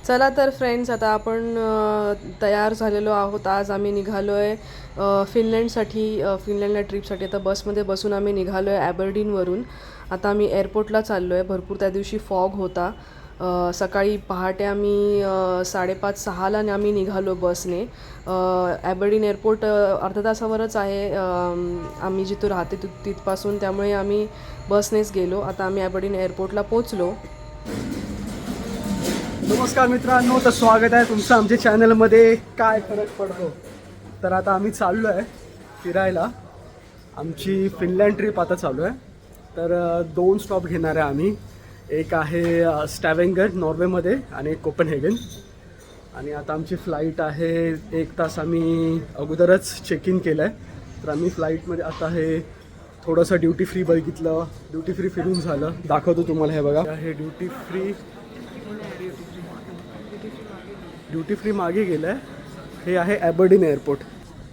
चला तर फ्रेंड्स, आता आपण तयार झालेलो आहोत. आज आम्ही निघालो आहे फिनलँडसाठी, फिनलँडला ट्रिपसाठी. आता बसमध्ये बसून आम्ही निघालो आहे ॲबर्डीनवरून. आता आम्ही एअरपोर्टला चाललो आहे. भरपूर त्या दिवशी फॉग होता. सकाळी पहाटे आम्ही 5:30-6ला आम्ही निघालो बसने. ॲबर्डीन एअरपोर्ट अर्ध्या तासावरच आहे आम्ही जिथं राहते तिथपासून, त्यामुळे आम्ही बसनेच गेलो. आता आम्ही ॲबर्डीन एअरपोर्टला पोचलो. नमस्कार मित्रांनो, तर स्वागत आहे तुमचं आमच्या चॅनलमध्ये. काय फरक पडतो. तर आता आम्ही चाललो आहे फिरायला. आमची फिनलँड ट्रिप आता चालू आहे. तर 2 स्टॉप घेणार आहे आम्ही. एक आहे स्टॅवेंगर नॉर्वेमध्ये आणि एक कोपनहेगन. आणि आता आमची फ्लाईट आहे 1 तास आम्ही अगोदरच चेक इन केलं आहे. तर आम्ही फ्लाईटमध्ये आता हे थोडंसं ड्युटी फ्री बघितलं. ड्युटी फ्री फिरून झालं, दाखवतो तुम्हाला. हे बघा, हे ड्युटी फ्री मागे गेलं आहे. हे आहे ॲबर्डीन एअरपोर्ट.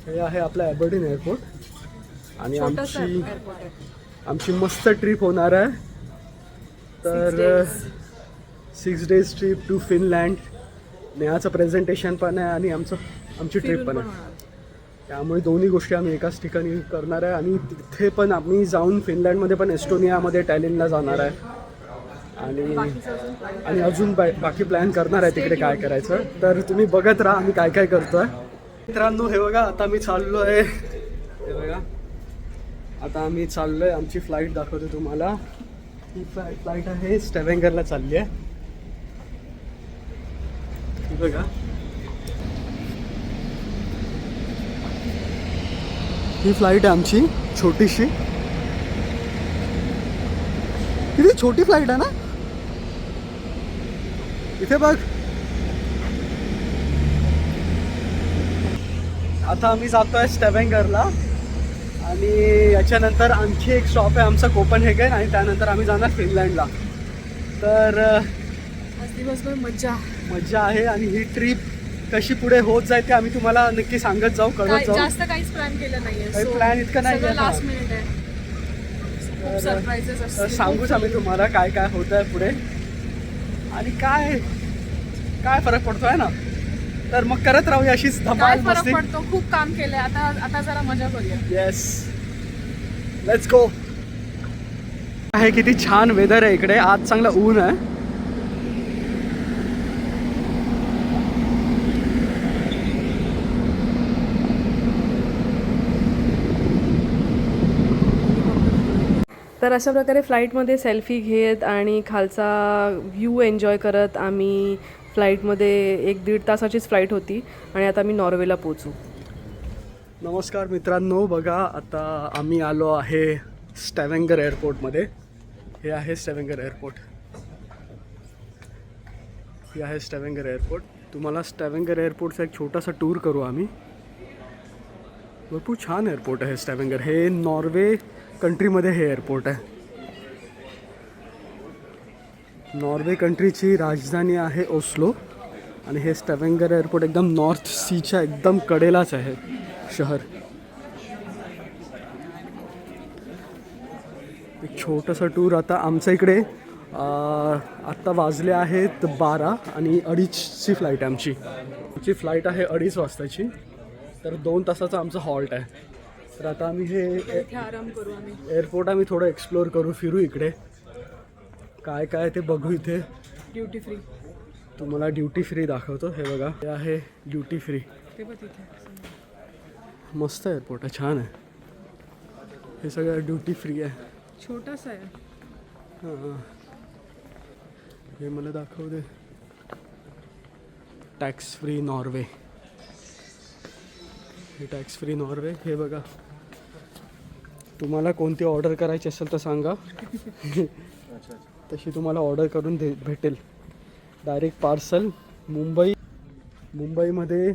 हे आहे आपलं ॲबर्डीन एअरपोर्ट. आणि आमची मस्त ट्रिप होणार आहे. तर 6 days ट्रिप टू फिनलँड. नेहाचं प्रेझेंटेशन पण आहे आणि आमची ट्रिप पण आहे. त्यामुळे दोन्ही गोष्टी आम्ही एकाच ठिकाणी करणार आहे. आणि तिथे पण आम्ही जाऊन फिनलँडमध्ये पण एस्टोनियामध्ये टॅलिनला जाणार आहे. आणि अजून बाकी प्लॅन करणार आहे तिकडे काय करायचं. तर तुम्ही बघत राहा आम्ही काय काय करतोय. मित्रांनो, हे बघा, आता मी चाललो आहे. हे बघा, आता आम्ही चाललो आहे. आमची फ्लाईट दाखवतो तुम्हाला. ही फ्लाईट आहे स्टॅवेंगरला चालली आहे. बघा, ही फ्लाईट आहे आमची छोटीशी. किती छोटी फ्लाईट आहे ना. इथे बघ. आता आम्ही जातोय स्टॅवेंगरला आणि याच्यानंतर आणखी एक स्टॉप आहे आमचा कोपनहेगन. आणि त्यानंतर आम्ही जाणार फिनलँडला. तर दिवसभर मज्जा आहे. आणि ही ट्रिप कशी पुढे होत जाईल ते आम्ही तुम्हाला नक्की सांगत जाऊ, कळत जाऊ. जास्त काहीच प्लॅन केलं नाहीये. काही प्लॅन इतकं नाही लास्ट मिनिट आहे. खूप सरप्राइजेस असतात. सांगूच आम्ही तुम्हाला काय काय होत आहे पुढे आणि काय फरक पडतोय ना. तर मग करत राहूया अशीच धमाल मस्ती. फरक पडतो. खूप काम केलंय. आता जरा मजा करूया. Yes, let's go. आहे किती छान वेदर आहे इकडे. आज चांगलं ऊन आहे. तर अशा प्रकारे फ्लाईटमध्ये सेल्फी घेत आणि खालचा व्ह्यू एन्जॉय करत आम्ही फ्लाईटमध्ये 1-1.5 तासाचीच फ्लाईट होती आणि आता आम्ही नॉर्वेला पोचू. नमस्कार मित्रांनो, बघा आता आम्ही आलो आहे स्टॅवेंगर एअरपोर्टमध्ये. हे आहे स्टॅवेंगर एअरपोर्ट. हे आहे स्टॅवेंगर एअरपोर्ट. तुम्हाला स्टॅवेंगर एअरपोर्टचा एक छोटासा टूर करू आम्ही. भरपूर छान एअरपोर्ट आहे स्टॅवेंगर. हे नॉर्वे कंट्रीमध्ये हे एअरपोर्ट आहे. नॉर्वे कंट्रीची राजधानी आहे ओस्लो. आणि हे स्टॅवेंगर एअरपोर्ट एकदम नॉर्थ सीच्या एकदम कडेलाच आहे शहर. एक छोटंसं टूर. आता आमच्या इकडे आत्ता वाजले आहेत 12 आणि 2:30ची फ्लाईट आहे आमची फ्लाईट आहे 2:30 वाजताची. तर 2 तासाचा आमचं हॉल्ट आहे. तर आता आम्ही हे आराम करू. आम्ही एअरपोर्ट आम्ही थोडं एक्सप्लोअर करू, फिरू इकडे काय काय ते बघू. इथे ड्युटी फ्री तुम्हाला ड्युटी फ्री दाखवतो. हे बघा, हे आहे ड्युटी फ्री. मस्त एअरपोर्ट आहे, छान आहे. हे सगळं ड्युटी फ्री आहे. छोटासा आहे. हां, हे मला दाखवू दे. Tax free Norway. हे टॅक्स फ्री नॉर्वे. हे बघा, तुम्हाला कोणती ऑर्डर करायची असेल तर सांगा. तशी तुम्हाला ऑर्डर करून भेटेल. Direct parcel. मुंबईमध्ये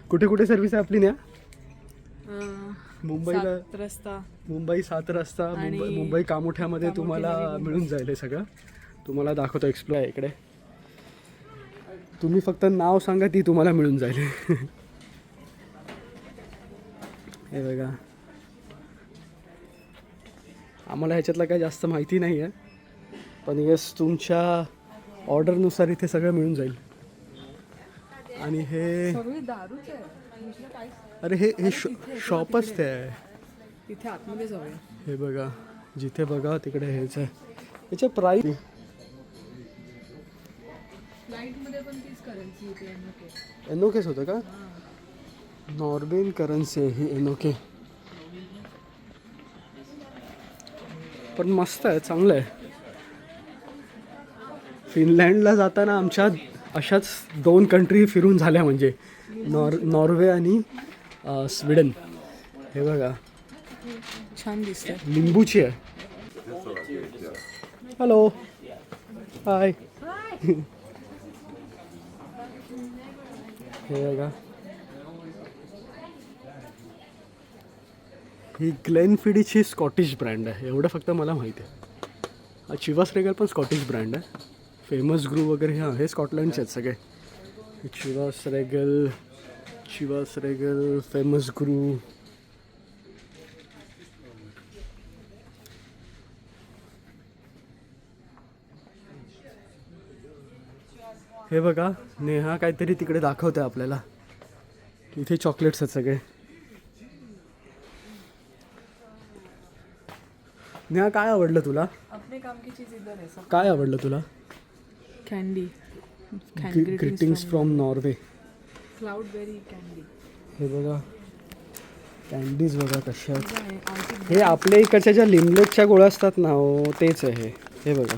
कुठे कुठे सर्व्हिस आहे आपली. मुंबईला मुंबई 7 रस्ता, मुंबई कामोठ्यामध्ये तुम्हाला मिळून जाईल. हे सगळं तुम्हाला दाखवतो. एक्सप्लोर आहे इकडे. तुम्ही फक्त नाव सांगा, ती तुम्हाला मिळून जाईल. हे बघा, आम्हाला ह्याच्यातलं काही जास्त माहिती नाही आहे. पण येस, तुमच्या ऑर्डरनुसार इथे सगळं मिळून जाईल. आणि हे सगळी दारूच आहे, दुसरं काहीच नाही. अरे हे शॉपच ते आहे. इथे आतमध्ये जाऊया. हे बघा, जिथे बघा तिकडे हेच आहे. याचे प्राईस फ्लाईटमध्ये पण तीच करन्सी इथे NOK. एनओकेच होतं का? नॉर्वेन करन्सी ही एनओके. पण मस्त आहे, चांगलं आहे. फिनलँडला जाताना आमच्या अशाच 2 कंट्री फिरून झाल्या, म्हणजे नॉर्वे आणि स्वीडन. हे बघा छान दिसतंय. लिंबूची आहे. हॅलो, हाय. हे बघा, ही ग्लेनफिडीची स्कॉटिश ब्रँड आहे, एवढं फक्त मला माहिती आहे. हा चिवास रेगल पण स्कॉटिश ब्रँड आहे. फेमस ग्रू वगैरे हे स्कॉटलंडचे आहेत सगळे. चिवास रेगल, फेमस ग्रू. हे बघा, नेहा काहीतरी तिकडे दाखवते आपल्याला. इथे चॉकलेट्स आहेत सगळे. नेहा, काय आवडलं तुला? अपने काम की चीज इधर है सब. काय आवडलं तुला? Candy. Greetings from Norway. Cloudberry candy. हे बघा, कॅन्डीज बघा कशा आहेत. आहे. हे आपल्या इकडच्या ज्या लिमलेटच्या गोळ्या असतात ना, तेच आहे. हे बघा,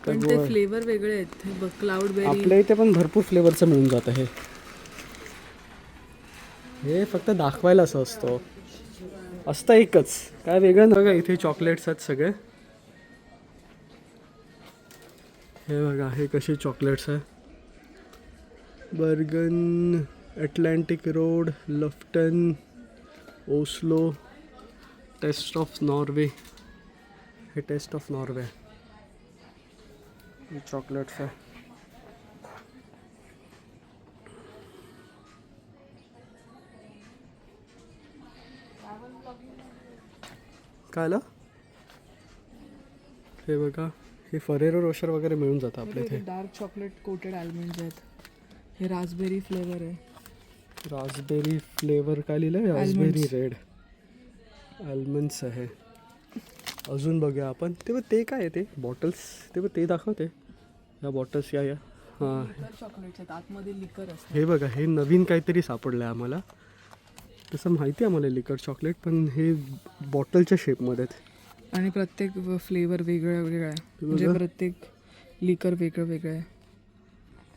पण ते फ्लेवर वेगळे आहेत. हे बघ, क्लाउडबेरी. आपल्या इथे पण भरपूर फ्लेवरचं मिळून जातं. हे फक्त दाखवायला असं असतं एकच, काय वेगळं बघा. इथे चॉकलेट्स आहेत सगळे. हे बघा, हे कसे चॉकलेट्स आहे. Bergen, Atlantic road, Lofoten, Oslo, taste of Norway. हे टेस्ट ऑफ नॉर्वे हे चॉकलेट्स आहे. काय आलं? हे बघा, हे फरेरो रोशर वगैरे मिळून जातं आपल्या इथे. डार्क चॉकलेट कोटेड आल्मंड्स आहेत. हे रास्पबेरी फ्लेवर आहे. रास्पबेरी फ्लेवर काय लिहिलं आहे? Raspberry red. आल्मंड्स आहे. अजून बघूया आपण. ते काय आहे? ते बॉटल्स ते दाखवते. या बॉटल्स या हां, चॉकलेट्स आहेत, आतमध्ये लिकर असतं. हे बघा, हे नवीन काहीतरी सापडलं आहे आम्हाला. तसं माहिती आहे आम्हाला लिकर चॉकलेट, पण हे बॉटलच्या शेपमध्ये आहेत. आणि प्रत्येक फ्लेवर वेगळा वेगळा आहे. म्हणजे प्रत्येक लिकर वेगळं वेगळं आहे.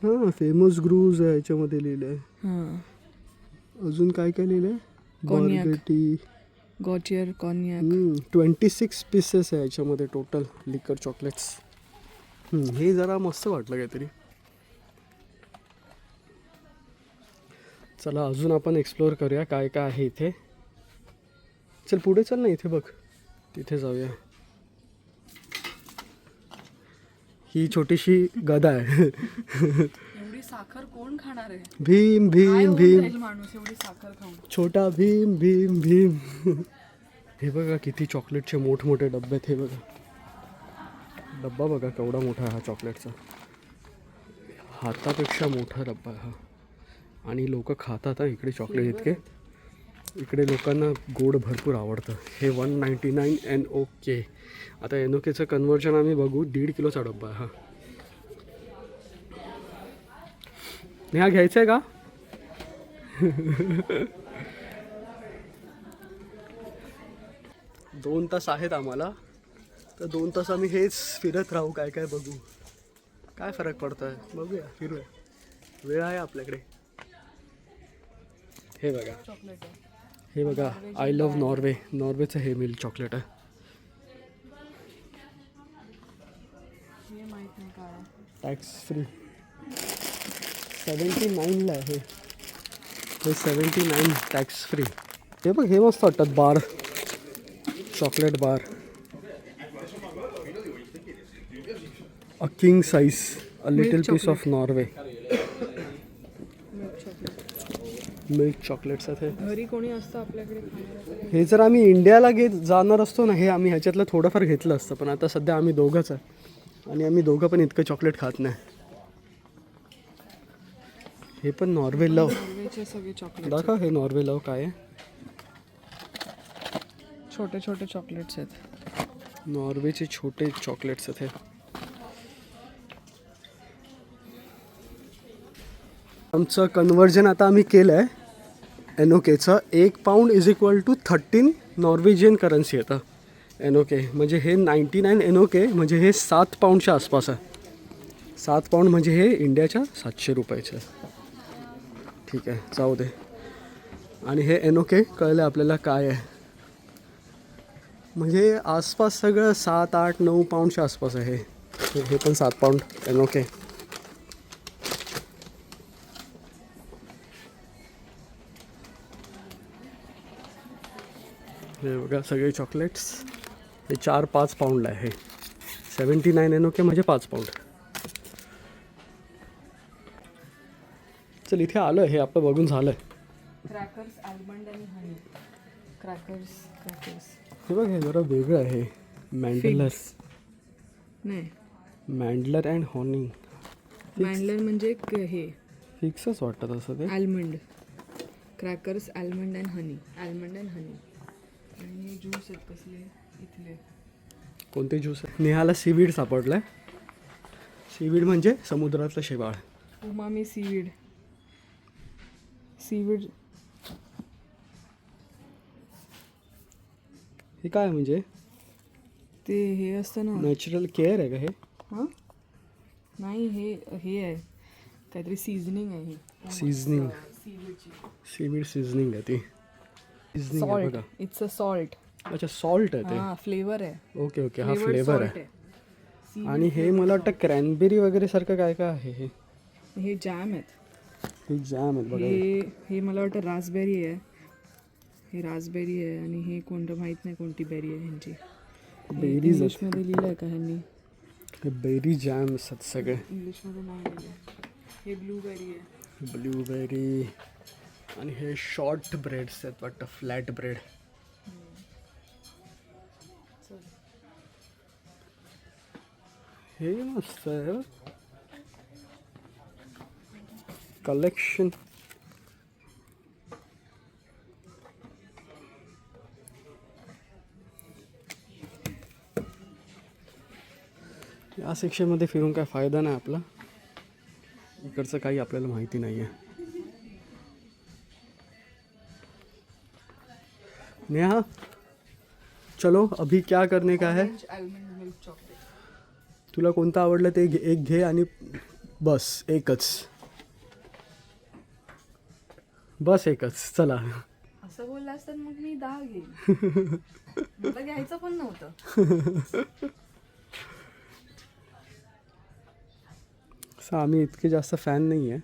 हां, फेमस ग्रूज आहे याच्यामध्ये लिहिलं आहे. हां, अजून काय काय लिहिलं आहे? बॉर्गेटी, गॉचियर, कॉन्याक. 26 पीसेस आहे याच्यामध्ये टोटल लिकर चॉकलेट्स. हे जरा मस्त वाटलं काहीतरी. चला, अजून आपण एक्सप्लोअर करूया काय काय आहे इथे. चल पुढे चल ना, इथे बघ, तिथे जाऊया. ही छोटीशी गदा आहे. एवढी साखर कोण खाणार आहे? भीम भीम भीम, माणूस एवढी साखर खाऊन. छोटा भीम भीम भीम. हे बघा किती चॉकलेटचे मोठमोठे डब्बे आहेत. हे बघा, डब्बा बघा केवढा मोठा आहे हा चॉकलेटचा. हातापेक्षा मोठा डब्बा आहे हा. आणि लोक खातात इकडे चॉकलेट इतके. इकडे लोकांना गोड भरपूर आवडतं. हे 199 NOK. आता NOKचं कन्व्हर्जन आम्ही बघू. 1.5 किलोचा डब्बा आहे हा. हा घ्यायचा आहे का? 2 तास आहेत आम्हाला, तर 2 तास आम्ही हेच फिरत राहू, काय काय बघू. काय फरक पडतोय बघूया, फिरूया. वेळ आहे आपल्याकडे. हे बघा, चॉकलेट आहे. हे बघा, आय लव्ह नॉर्वे. नॉर्वेचं हे मिल्क चॉकलेट आहे. हे माहित नाही काय आहे. Tax free. 79ला आहे हे. 79 टॅक्स फ्री. हे बघ, हे मस्त वाटतात bar, chocolate bar. A king size, a little piece of Norway. Milk chocolates आहेत हे. घरी कोणी असतं आपल्याकडे खाणारं? हे जर आम्ही इंडियाला जाणार असतो ना, हे आम्ही ह्याच्यातलं थोडंफार घेतलं असतं, पण आता सध्या आम्ही दोघंच आहे. आणि आम्ही दोघं पण इतकं चॉकलेट खात नाही. हे पण नॉर्वे लव. नॉर्वेचे सगळे चॉकलेट, दाखव हे नॉर्वे लव काय आहे. छोटे छोटे चॉकलेट्स आहेत. नॉर्वेचे छोटे चॉकलेट्स आहेत हे. आमचं कन्वर्जन आता आम्ही केलं आहे NOKचं. 1 pound is equal to 13 Norwegian currency येतं NOK. म्हणजे हे 99 NOK म्हणजे हे 7 पाऊंडच्या आसपास आहे. 7 पाऊंड म्हणजे हे इंडियाच्या 700 रुपयाचं आहे. ठीक आहे, जाऊ दे. आणि हे NOK कळलं आपल्याला काय आहे. म्हणजे आसपास सगळं 7, 8, 9 पाऊंडच्या आसपास आहे. हे पण 7 पाऊंड NOK. हे बघा सगळे चॉकलेट्स. हे 4-5 पाऊंडला आहे. 79 NOK म्हणजे 5 पाऊंड. चल इथे आलं, हे आपलं बघून झालं. क्रॅकर्स, आल्मंड आणि हनी. क्रॅकर्स. हे बघ, हे जरा वेगळं आहे. मँडलर नाही, मँडलर अँड हॉनी. मँडलर म्हणजे हे फिक्सच वाटतं तसं ते. आल्मंड. क्रॅकर्स, आल्मंड अँड हनी. आणि ज्यूस आहेत कसले इथले. कोणते ज्यूस आहे? नेहाला सीवीड सापडलाय. सीवीड म्हणजे समुद्रातलं शेवाळ. Umami seaweed. हे काय म्हणजे? ते हे असतं ना, नॅचरल केअर आहे का हे? हां नाही, हे आहे काहीतरी सीझनिंग आहे. हे सीझनिंग. सीवीडची. सीवीड सीझनिंग आहे ती. सीझनिंग आहे सॉल्ट. बघा. It's a salt. अच्छा, सॉल्ट आहे ते. हां, फ्लेवर आहे. ओके ओके, हा फ्लेवर आहे. Seaweed आणि हे मला वाटतं क्रॅनबेरी वगैरे सारखं काय काय आहे हे. हे जॅम आहेत. हे जॅम आहेत बघा. हे मला वाटतं रासबेरी आहे. हे रासबेरी आहे आणि हे कोणतं माहीत नाही कोणती बेरी आहे ह्यांची. बेरीज इंग्लिशमध्ये लिहिलं आहे का ह्यांनी? हे बेरी जॅम असतात सगळे. इंग्लिशमध्ये नाही लिहिलं. हे ब्लूबेरी आहे. ब्लूबेरी. आणि हे शॉर्ट ब्रेड्स आहेत वाटतं, फ्लॅट ब्रेड. हे मस्त आहे कलेक्शन. या सेक्शनमध्ये फिरून काय फायदा नाही आपला. इकडचं काही आपल्याला माहिती नाही आहे. नेहा, चलो अभी क्या करने का है? Almond milk chocolate. तुला कोणतं आवडलं ते एक घे आणि बस एकच. चला. असं बोललं असतं मग मी 10 घेईन. मला घ्यायचं पण नव्हतं. आम्ही इतके जास्त फॅन नाही आहे.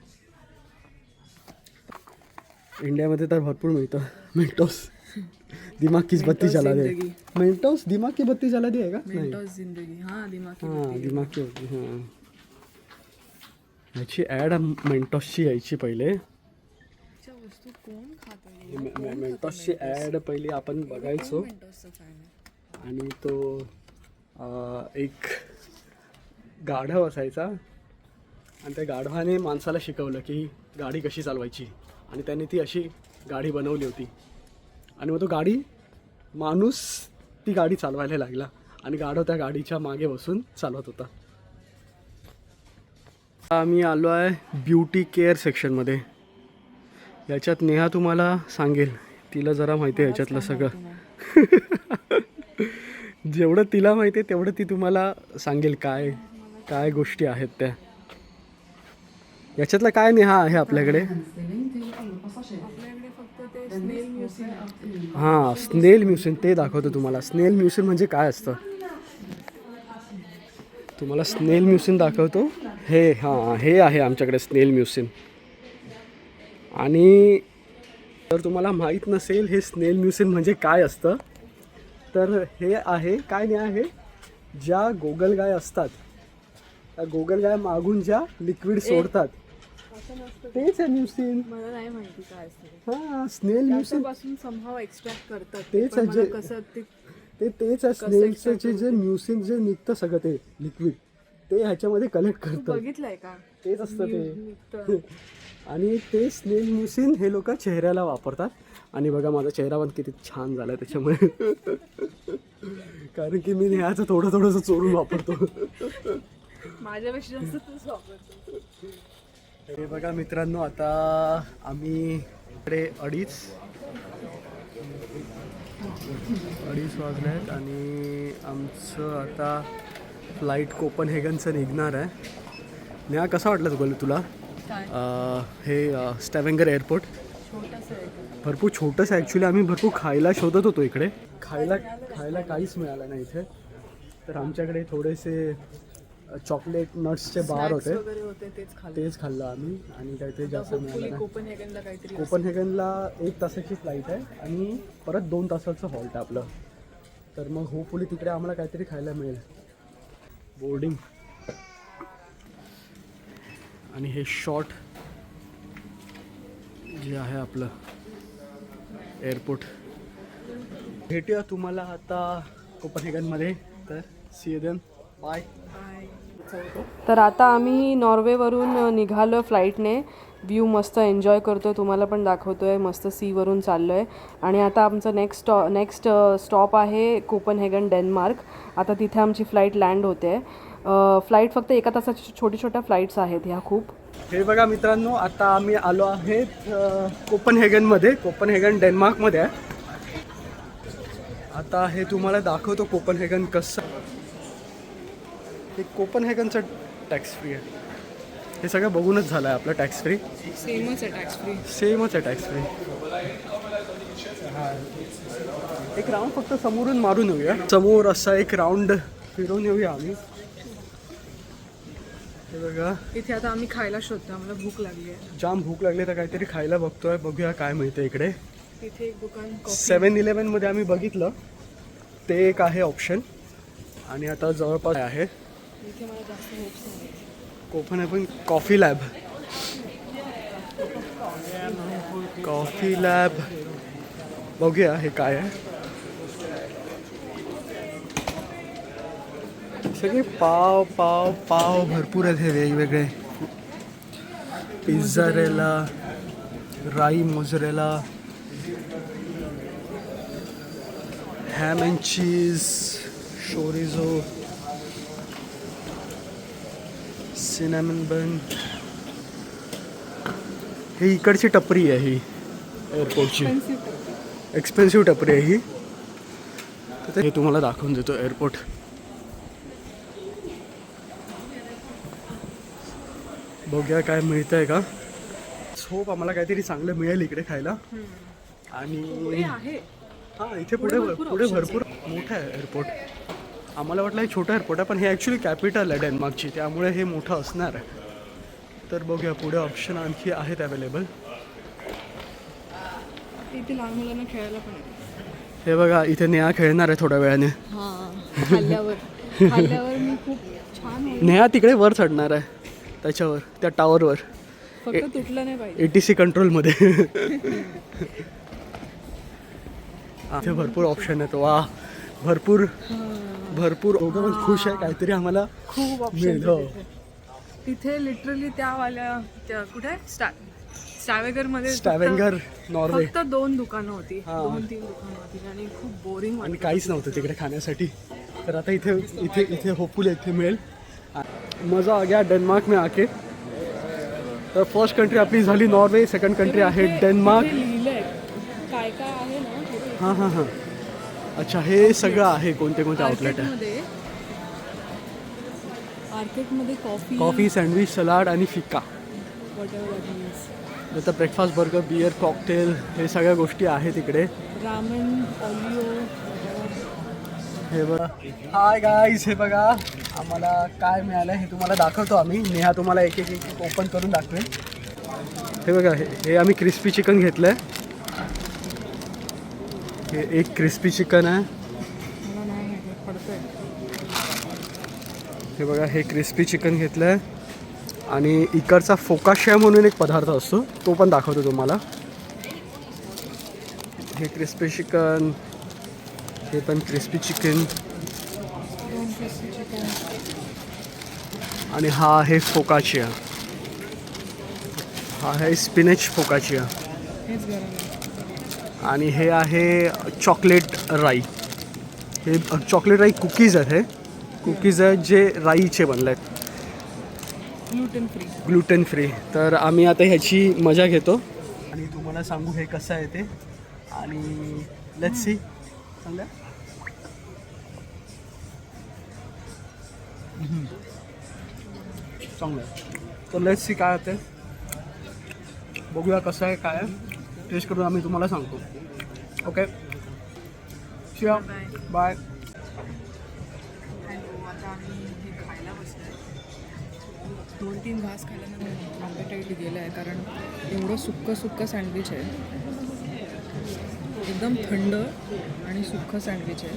इंडियामध्ये तर भरपूर मिळतं. मेंटोस दिमाग की बत्ती जला दे. मेंटोस दिमाग की बत्ती जला दे आहे का? मेंटोस जिंदगी. हां, दिमाग दिमाग की बत्ती. हां, ह्याची ॲड मेंटोसची यायची पहिले. वस्तू कोण खातं? मेंटोसची ॲड पहिली आपण बघायचो. आणि तो एक गाढव असायचा आणि त्या गाढवाने माणसाला शिकवलं की गाडी कशी चालवायची. आणि त्याने ती अशी गाडी बनवली होती. आणि मग तो माणूस ती गाडी चालवायला लागला आणि गाढव त्या गाडीच्या मागे बसून चालवत होता. आम्ही आलो आहे ब्युटी केअर सेक्शनमध्ये. याच्यात नेहा तुम्हाला सांगेल, तिला जरा माहिती आहे याच्यातलं सगळं. जेवढं तिला माहिती आहे तेवढं ती तुम्हाला सांगेल काय काय गोष्टी आहेत त्या. याच्यातलं काय नेहा आहे आपल्याकडे? हां, स्नेल म्युसिन ते दाखवतो तुम्हाला. स्नेल म्युसिन म्हणजे काय असतं तुम्हाला स्नेल म्युसिन दाखवतो. हे हे आहे आमच्याकडे स्नेल म्युसिन. आणि जर तुम्हाला माहीत नसेल हे स्नेल म्युसिन म्हणजे काय असतं, तर हे आहे काय नाही आहे, ज्या गोगलगाय असतात त्या गोगलगाय मागून ज्या लिक्विड सोडतात तेच आहे म्युसिन. मला नाही माहिती काय असतं. हां, स्नेल म्युसिन पासून समहाव एक्स्ट्रॅक्ट करतात. तेच आहे कसं तेच आहे स्नेलचे जे म्युसिन जे निघतं सगळं ते लिक्विड ते ह्याच्यामध्ये कलेक्ट करतात. बघितलंय का? तेच असतं ते. आणि ते स्नेल म्युसिन हे लोक चेहऱ्याला वापरतात. आणि बघा माझा चेहरा पण किती छान झाला त्याच्यामुळे. कारण की मी ह्याचं थोडंसं चोरून वापरतो. माझ्यापेक्षा जास्त तूच वापरतो. हे बघा मित्रांनो, आता आम्ही इकडे अडीच वाजले आहेत आणि आमचं आता फ्लाईट कोपनहेगनचं निघणार आहे. नेहा कसं वाटलं तुला हे स्टॅव्हेंगर एअरपोर्ट? भरपूर छोटंसं आहे ॲक्च्युली. आम्ही भरपूर खायला शोधत होतो इकडे. खायला काहीच मिळालं नाही इथे. तर आमच्याकडे थोडेसे चॉकलेट नट्सचे बार होते, तेच खाल्लं आम्ही. आणि काहीतरी जास्त मिळालं नाही. कोपनहेगनला 1 तासाची फ्लाईट आहे आणि परत 2 तासाचं हॉल्ट आहे आपलं. तर मग होपफुली तिकडे आम्हाला काहीतरी खायला मिळेल. बोर्डिंग आणि हे शॉर्ट जे आहे आपलं एअरपोर्ट. भेटूया तुम्हाला आता कोपनहेगनमध्ये. तर सी यू देन, बाय. तर आता आम्ही नॉर्वेवरून निघालो फ्लाईटने. व्ह्यू मस्त एन्जॉय करतो आहे, तुम्हाला पण दाखवतो आहे. मस्त सीवरून चाललो आहे. आणि आता आमचं नेक्स्ट स्टॉप आहे कोपनहेगन, डेन्मार्क. आता तिथे आमची फ्लाईट लँड होते. फ्लाईट फक्त 1 तासाच्या छोट्या फ्लाईट्स आहेत ह्या खूप. हे बघा मित्रांनो, आता आम्ही आलो आहेत कोपनहेगनमध्ये. कोपनहेगन डेन्मार्कमध्ये आहे. आता हे तुम्हाला दाखवतो कोपनहेगन कसं. हे कोपनहेगनचं टॅक्स फ्री आहे. हे सगळं बघूनच झालं आहे आपलं टॅक्स फ्री. सेमच आहे टॅक्स फ्री. एक राऊंड फक्त समोरून मारून येऊया. समोर असा एक राऊंड फिरून येऊया आम्ही. हे बघा इथे आता आम्ही खायला शोधतो. आम्हाला भूक लागली आहे, जाम भूक लागली. तर काहीतरी खायला बघतोय. बघूया काय मिळतं इकडे. इथे एक दुकान 7-Eleven मध्ये आम्ही बघितलं, ते एक आहे ऑप्शन. आणि आता जवळपास आहे इथे मला जास्त होप्स नाही. Copenhagen coffee lab. बघूया हे काय आहे. सगळे पाव भरपूर आहेत हे वेगवेगळे. पिझ्झारेला, rye mozzarella, ham and cheese, chorizo, cinnamon bun. ही इकडची टपरी आहे, ही एअरपोर्टची एक्सपेन्सिव्ह टपरी आहे ही. तर हे तुम्हाला दाखवून देतो एअरपोर्ट. बघूया काय मिळतं आहे का. होप आम्हाला काहीतरी चांगलं मिळेल इकडे खायला. आणि हां, इथे पुढे भरपूर मोठं आहे एअरपोर्ट. आम्हाला वाटलं हे छोटं एअरपोर्ट आहे, पण हे ॲक्च्युली कॅपिटल आहे डेन्मार्कची, त्यामुळे हे मोठं असणार आहे. तर बघूया पुढे ऑप्शन आणखी आहेत अवेलेबल. इथे लहान मुलांना खेळायला पण. हे बघा इथे नेहा खेळणार आहे थोड्या वेळाने. खाल्ल्यावर मी खूप छान. नेहा तिकडे वर चढणार आहे त्याच्यावर, त्या टावरवर. फक्त तुटलं नाही पाहिजे. ATC कंट्रोलमध्ये. इथे भरपूर ऑप्शन आहेत. वा, भरपूर दोघं पण खुश आहे. काहीतरी आम्हाला खूप ऑप्शन तिथे. लिटरली त्या कुठे स्टॅव्हेंगर नॉर्वे फक्त 2 दुकानं होती, 2-3 दुकानं होती आणि खूप बोरिंग आणि काहीच नव्हतं तिकडे खाण्यासाठी. तर आता इथे होपफुली इथे मिळेल. मजा आ गया डेन्मार्क में आके. तर फर्स्ट कंट्री आपली झाली नॉर्वे, सेकंड कंट्री आहे डेन्मार्क. काय आहे ना. हां. अच्छा, हे सगळं आहे कोणते आउटलेट आहे. मार्केटमध्ये कॉफी, सँडविच, सलाड आणि फिक्का. तर ब्रेकफास्ट, बर्गर, बियर, कॉकटेल, हे सगळ्या गोष्टी आहेत इकडे. रामन, ऑलिओ. हे बघा. हाय गाईज, हे बघा आम्हाला काय मिळालं हे तुम्हाला दाखवतो आम्ही. नेहा तुम्हाला एक ओपन करून दाखवेल. हे बघा, हे आम्ही क्रिस्पी चिकन घेतलं आहे. हे एक क्रिस्पी चिकन आहे. हे बघा, हे क्रिस्पी चिकन घेतलं आहे. आणि इकडचा फोकाशिया म्हणून एक पदार्थ असतो, तो पण दाखवतो तुम्हाला. हे क्रिस्पी चिकन, हे पण क्रिस्पी चिकन. आणि हा आहे फोकाचिया. हा आहे स्पिनच फोकाचिया. हेच गरम आहे. आणि हे आहे चॉकलेट राई. हे चॉकलेट राई कुकीज आहेत. हे कुकीज आहेत जे राईचे बनले आहेत, ग्लुटेन फ्री. तर आम्ही आता ह्याची मजा घेतो आणि तुम्हाला सांगू हे कसं आहे ते. आणि लेट्स सी. सांगा. चांगलं आहे. तर लेट्स सी काय होते, बघूया कसं आहे काय आहे. टेस्ट करून आम्ही तुम्हाला सांगतो. ओके, शिया बाय. आता आम्ही हे खायला बसलो. 2-3 घास खाल्ल्यानंतर ॲपेटाईट गेलं आहे, कारण एवढं सुक्कं सँडविच आहे. एकदम थंड आणि सुक्कं सँडविच आहे.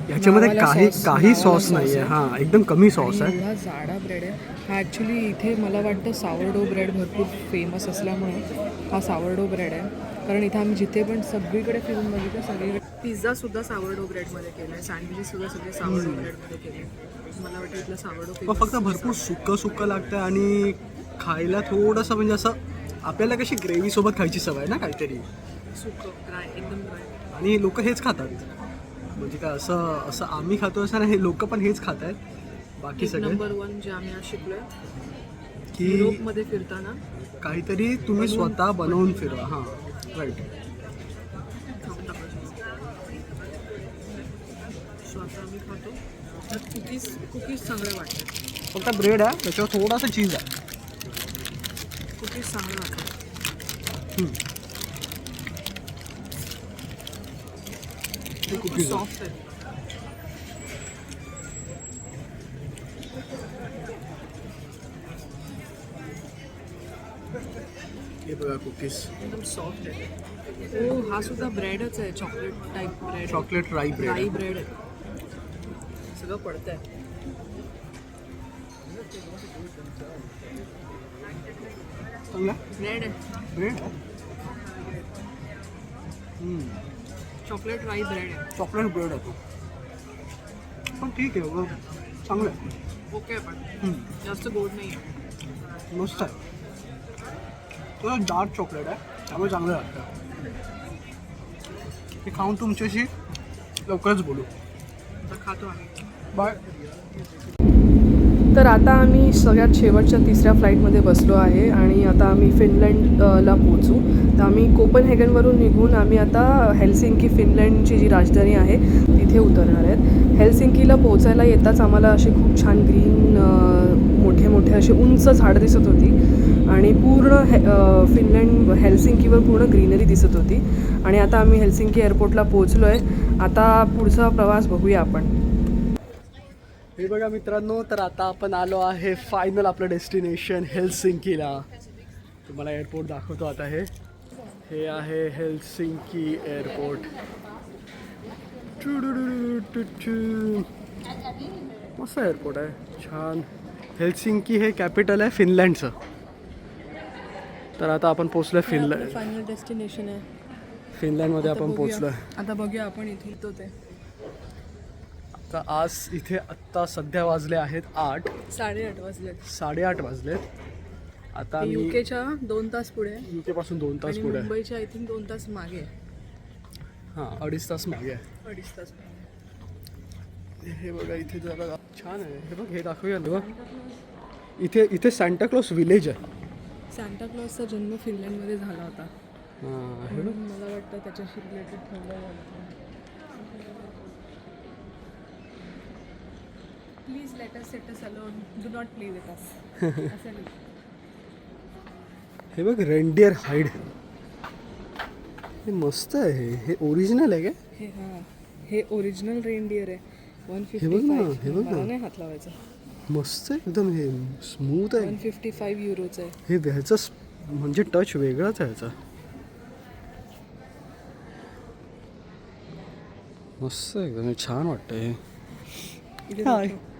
याच्यामध्ये नावाला काही सॉस नावाला नाही आहे. आहे. हां, एकदम कमी सॉस आणि आहे. एवढा जाडा ब्रेड आहे हा. ॲक्च्युली इथे मला वाटतं सावरडो ब्रेड भरपूर फेमस असल्यामुळे हा सावरडो ब्रेड आहे. कारण इथं आम्ही जिथे पण सगळीकडे फिरून बघितलं, सगळीकडे पिझ्झासुद्धा सावरडो ब्रेडमध्ये केला आहे, सँडविचसुद्धा सगळे सावरडो ब्रेडमध्ये केले. मला वाटतं इथलं सावरडो पण फक्त भरपूर सुक्कं लागतं आणि खायला थोडंसं म्हणजे असं आपल्याला कशी ग्रेव्हीसोबत खायची सवय ना काहीतरी. सुक्कं ड्राय, एकदम ड्राय. आणि लोक हेच खातात. म्हणजे काय असं आम्ही खातो असं ना, हे लोक पण हेच खात आहेत. बाकी सगळे नंबर 1 जे आम्ही आज शिकलोय की युरोपमध्ये फिरताना काहीतरी तुम्ही स्वतः बनवून फिरवा. हां, राईट. स्वतः आम्ही खातो. तर कुकीज चांगले वाटतात. फक्त ब्रेड आहे, त्याच्यावर थोडासा चीज आहे. कुकीज चांगले वाटतात. कुकीज सॉफ्ट आहे. हे बघा कुकीज. एकदम सॉफ्ट आहे. हो, हा सुद्धा ब्रेडच आहे, चॉकलेट टाईप ब्रेड. चॉकलेट राई राई ब्रेड. ब्रेड आहे. सगळं पडतंय. चांगला ब्रेड आहे, ब्रेड. चॉकलेट राई ब्रेड आहे. चॉकलेट ब्रेड आहे तो. पण ठीक आहे बघ, चांगलं आहे. ओके, पण जास्त गोड नाही आहे. मस्त आहे. थोडं डार्क चॉकलेट आहे, त्यामुळे चांगलं लागतं. हे खाऊन तुमच्याशी लवकरच बोलू. आता खातो आम्ही. बाय. तर आता आम्ही सगळ्यात शेवटच्या 3ऱ्या फ्लाईटमध्ये बसलो आहे आणि आता आम्ही फिनलँडला पोहोचू. तर आम्ही कोपनहेगनवरून निघून आम्ही आता हेल्सिंकी, फिनलँडची जी राजधानी आहे, तिथे उतरणार आहेत. हेल्सिंकीला पोहोचायला येताच आम्हाला असे खूप छान ग्रीन मोठे मोठे असे उंच झाडं दिसत होती आणि पूर्ण फिनलँड हेल्सिंकीवर पूर्ण ग्रीनरी दिसत होती. आणि आता आम्ही हेल्सिंकी एअरपोर्टला पोहोचलो आहे. आता पुढचा प्रवास बघूया आपण. हे बघा मित्रांनो, तर आता आपण आलो आहे फायनल आपलं डेस्टिनेशन हेल्सिंकीला. तुम्हाला एअरपोर्ट दाखवतो आता. हे आहे हेल्सिंकी एअरपोर्ट. मस्त एअरपोर्ट आहे, छान. हेल्सिंकी हे कॅपिटल आहे फिनलँडचं. तर आता आपण पोचलो आहे फायनल डेस्टिनेशन आहे. फिनलँडमध्ये आपण पोचलो आहे. आता बघूया आपण इथे येतो ते. तर आज इथे आत्ता सध्या वाजले आहेत 8. 8:30 वाजलेत. 8:30 वाजलेत. आता आम्ही युकेच्या 2 तास पुढे आहे. UK पासून 2 तास आणि पुढे आहे. मुंबईच्या आय थिंक 2 तास मागे आहे. हां, 2.5 तास मागे आहे. 2.5 तास मागे. हे बघा इथे जरा छान आहे. हे बघ, हे दाखवूया ना. इथे सांताक्लॉज विलेज आहे. सांताक्लॉजचा जन्म फिनलँडमध्ये झाला होता. हां, हे बघ. म्हणून मला वाटतं त्याच्याशी रिलेटेड ठेवलं जातं. Please let us set us alone, do not play with us. हे बघ, रेनडियर हाईड. हे मस्त आहे. हे ओरिजिनल आहे काय? हे ओरिजिनल रेनडियर आहे. हे बघ ना, 155. हे बघ ना. मला नाही हात लावायचा. मस्त आहे एकदम. हे स्मूथ आहे. 155 युरोचं आहे. हे ह्याचं म्हणजे टच वेगळाच आहे ह्याचा. मस्त आहे एकदम. छान वाटतं हे. इथे हाय. दाखव.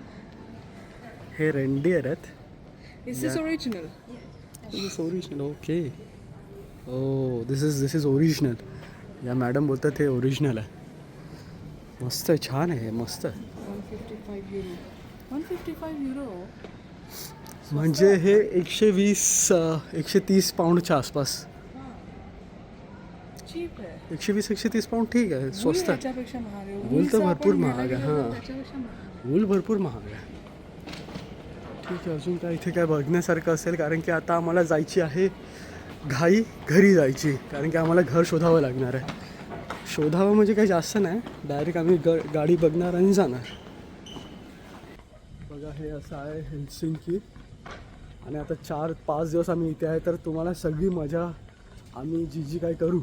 हे रेनडियर आहेत. Is this original? This is original. Okay. Oh this is original. या मॅडम बोलतात हे ओरिजिनल आहे. मस्त आहे, छान आहे, मस्त आहे. 155 युरो 155 युरो म्हणजे हे 130 पाऊंडच्या आसपास. चीप आहे. 120-130 पाऊंड ठीक आहे, स्वस्त आहे. त्याच्यापेक्षा महाग आहे. वूल तर वूलचं भरपूर आपण महाग आहे, घ्यायला गेलो हां. तर त्याच्यापेक्षा महाग आहे. वूल भरपूर महाग आहे. ठीक आहे, अजून काय इथे काय बघण्यासारखं असेल, कारण की आता आम्हाला जायची आहे घाई घरी जायची, कारण की आम्हाला घर शोधावं लागणार आहे. शोधावं म्हणजे काही जास्त नाही, डायरेक्ट आम्ही गाडी बघणार आणि जाणार. बघा हे असं आहे हेल्सिंकी, आणि आता 4-5 दिवस आम्ही इथे आहे, तर तुम्हाला सगळी मजा आम्ही जी काय करू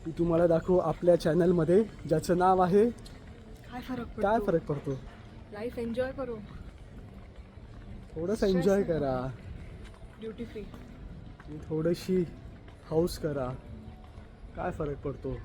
ती तुम्हाला दाखवू आपल्या चॅनलमध्ये, ज्याचं नाव आहे काय काय फरक पडतो. लाईफ एन्जॉय करू. थोडंसं एन्जॉय करा, ड्युटी फ्री. थोडीशी हौस करा, काय फरक पडतो.